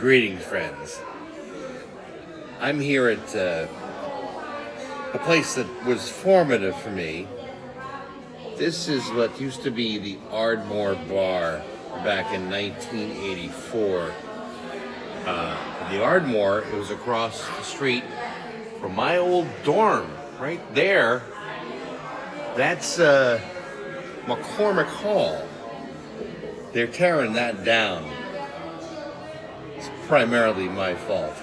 Greetings, friends. I'm here at a place that was formative for me. This is what used to be the Ardmore Bar back in 1984. The Ardmore, it was across the street from my old dorm, right there. That's McCormick Hall. They're tearing that down. It's primarily my fault.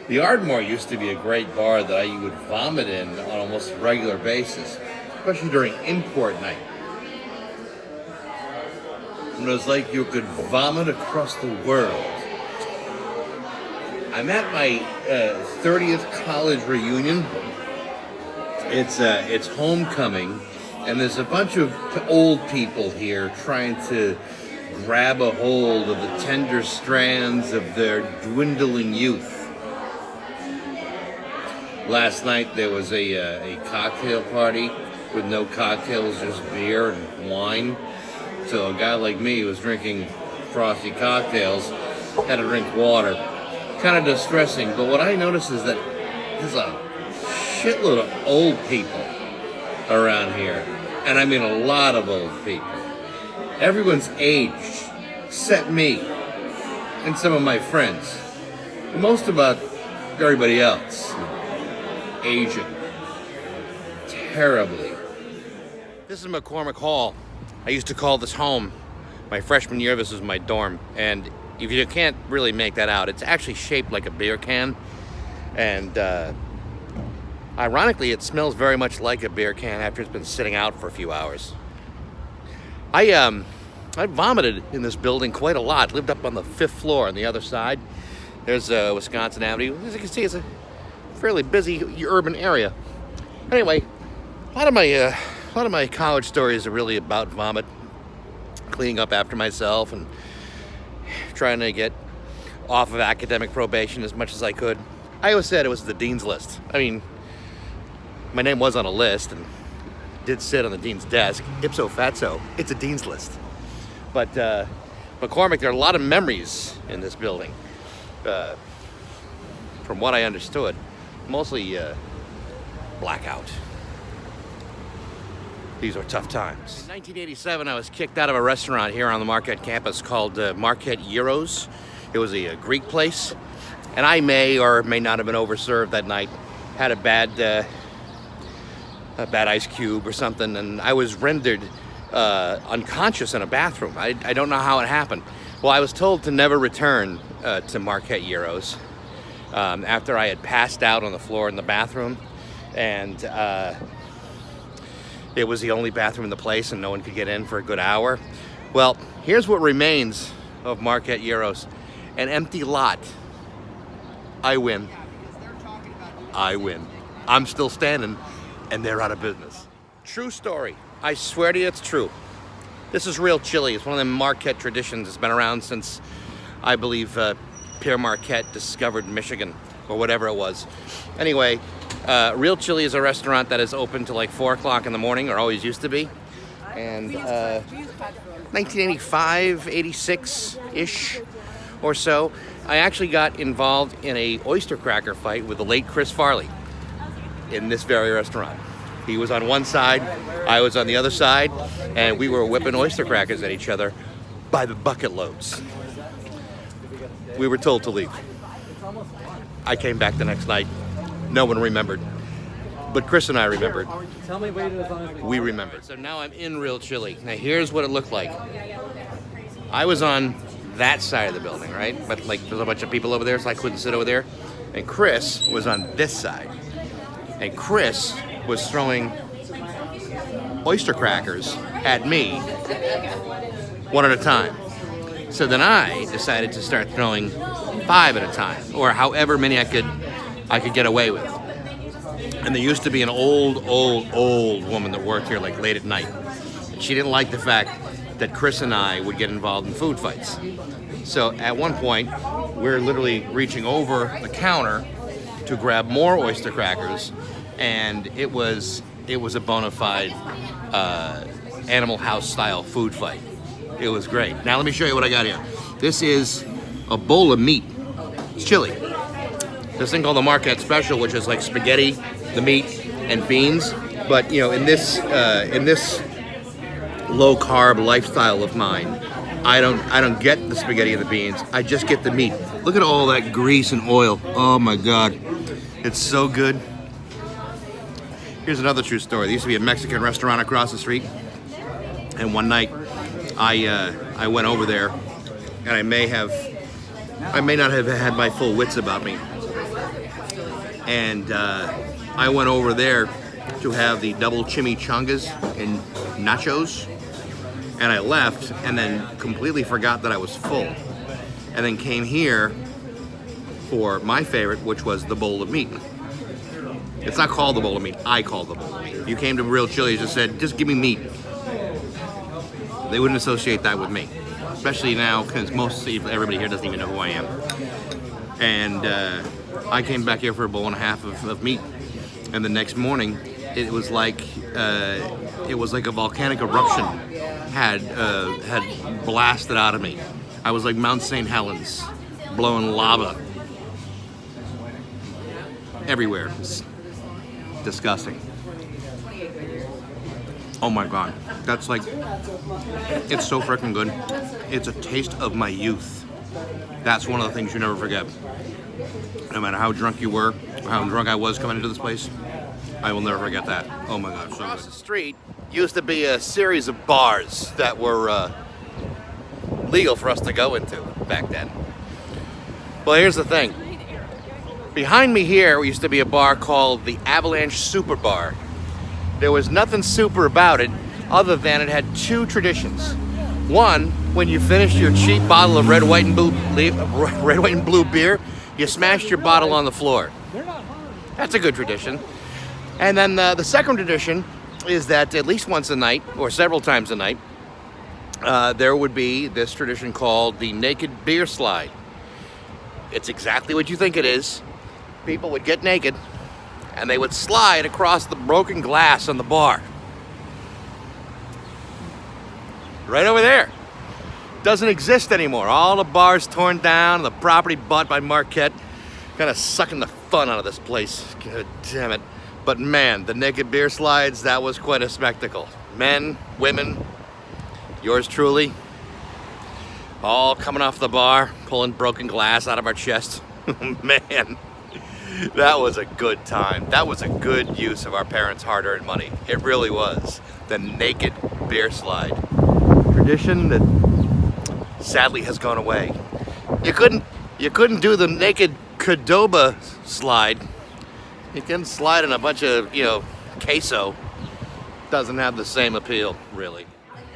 The Ardmore used to be a great bar that I would vomit in on almost a regular basis, especially during import night. And it was like you could vomit across the world. I'm at my 30th college reunion. It's homecoming, and there's a bunch of old people here trying to grab a hold of the tender strands of their dwindling youth. Last night there was a cocktail party with no cocktails, just beer and wine. So a guy like me who was drinking frosty cocktails had to drink water. Kind of distressing, but what I noticed is that there's a shitload of old people around here. And I mean a lot of old people. Everyone's aged, except me and some of my friends. Most about everybody else. Aging. Terribly. This is McCormick Hall. I used to call this home. My freshman year, this was my dorm. And if you can't really make that out, it's actually shaped like a beer can. And ironically, it smells very much like a beer can after it's been sitting out for a few hours. I vomited in this building quite a lot. Lived up on the 5th floor on the other side. There's Wisconsin Avenue. As you can see, it's a fairly busy urban area. Anyway, a lot of my college stories are really about vomit, cleaning up after myself, and trying to get off of academic probation as much as I could. I always said it was the dean's list. I mean, my name was on a list and did sit on the dean's desk. Ipso fatso, it's a dean's list. But McCormick, there are a lot of memories in this building. From what I understood, mostly blackout. These are tough times. In 1987, I was kicked out of a restaurant here on the Marquette campus called Marquette Gyros. It was a Greek place, and I may or may not have been overserved that night. Had a bad ice cube or something, and I was rendered unconscious in a bathroom. I don't know how it happened. Well, I was told to never return to Marquette Gyros after I had passed out on the floor in the bathroom, and it was the only bathroom in the place and no one could get in for a good hour. Well, here's what remains of Marquette Gyros. An empty lot. I win. I win. I'm still standing and they're out of business. True story. I swear to you it's true. This is real chili. It's one of them Marquette traditions. It's been around since, I believe, Pierre Marquette discovered Michigan or whatever it was. Anyway, Real Chili is a restaurant that is open till like 4 o'clock in the morning, or always used to be. And 1985, 86-ish or so, I actually got involved in a oyster cracker fight with the late Chris Farley in this very restaurant. He was on one side, I was on the other side, and we were whipping oyster crackers at each other by the bucket loads. We were told to leave. I came back the next night. No one remembered. But Chris and I remembered. We remembered. So now I'm in Real Chili. Now here's what it looked like. I was on that side of the building, right? But like there's a bunch of people over there, so I couldn't sit over there. And Chris was on this side. And Chris was throwing oyster crackers at me one at a time. So then I decided to start throwing 5 at a time, or however many I could get away with. And there used to be an old woman that worked here like late at night. And she didn't like the fact that Chris and I would get involved in food fights. So at one point, we're literally reaching over the counter to grab more oyster crackers, and it was a bona fide Animal House style food fight. It was great. Now let me show you what I got here. This is a bowl of meat. It's chili. This thing called the Marquette Special, which is like spaghetti, the meat, and beans. But you know, in this low carb lifestyle of mine, I don't get the spaghetti and the beans. I just get the meat. Look at all that grease and oil. Oh my God, it's so good. Here's another true story. There used to be a Mexican restaurant across the street, and one night I went over there, and I may not have had my full wits about me, and I went over there to have the double chimichangas and nachos, and I left and then completely forgot that I was full, and then came here for my favorite, which was the bowl of meat. It's not called the bowl of meat, I called the bowl of meat. You came to Real Chili's and said, just give me meat. They wouldn't associate that with me, especially now because everybody here doesn't even know who I am. And I came back here for a bowl and a half of meat, and the next morning it was like a volcanic eruption had blasted out of me. I was like Mount St. Helens, blowing lava everywhere. It's disgusting. Oh my God, that's like, it's so freaking good. It's a taste of my youth. That's one of the things you never forget. No matter how drunk you were, or how drunk I was coming into this place, I will never forget that. Oh my God, so across the street used to be a series of bars that were legal for us to go into back then. Well, here's the thing. Behind me here used to be a bar called the Avalanche Super Bar. There was nothing super about it other than it had two traditions. One, when you finished your cheap bottle of red, white, and blue beer, you smashed your bottle on the floor. That's a good tradition. And then the second tradition is that at least once a night, or several times a night, there would be this tradition called the Naked Beer Slide. It's exactly what you think it is. People would get naked, and they would slide across the broken glass on the bar. Right over there. Doesn't exist anymore. All the bars torn down, the property bought by Marquette. Kind of sucking the fun out of this place. God damn it. But man, the naked beer slides, that was quite a spectacle. Men, women, yours truly, all coming off the bar, pulling broken glass out of our chests. Man. That was a good time. That was a good use of our parents' hard-earned money. It really was. The naked beer slide. Tradition that sadly has gone away. You couldn't do the naked Qdoba slide. You can slide in a bunch of, queso. Doesn't have the same appeal, really.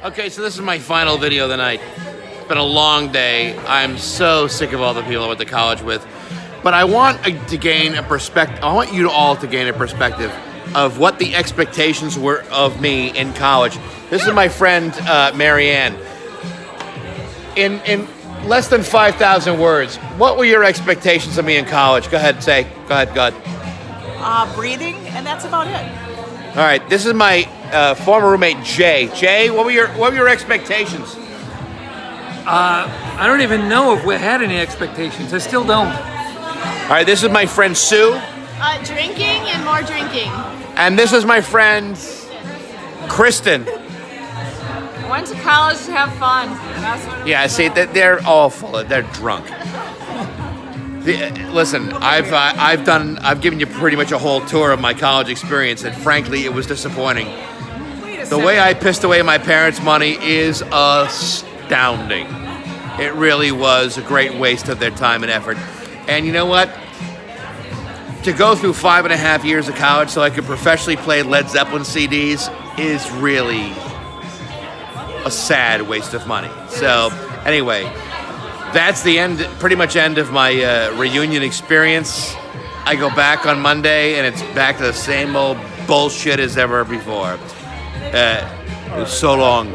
Okay, so this is my final video of the night. It's been a long day. I'm so sick of all the people I went to college with. But I want to gain a perspective. I want you all to gain a perspective of what the expectations were of me in college. This is my friend Marianne. In less than 5,000 words, what were your expectations of me in college? Go ahead, Go ahead. Breathing, and that's about it. All right. This is my former roommate Jay. Jay, what were your expectations? I don't even know if we had any expectations. I still don't. All right, this is my friend Sue. Drinking and more drinking. And this is my friend Kristen. I went to college to have fun. That's what Yeah, see, they're all full. They're drunk. Listen, I've given you pretty much a whole tour of my college experience, and frankly, it was disappointing. The way I pissed away my parents' money is astounding. It really was a great waste of their time and effort. And you know what? To go through 5.5 years of college so I could professionally play Led Zeppelin CDs is really a sad waste of money. So anyway, that's the end, pretty much end of my reunion experience. I go back on Monday and it's back to the same old bullshit as ever before. It was so long.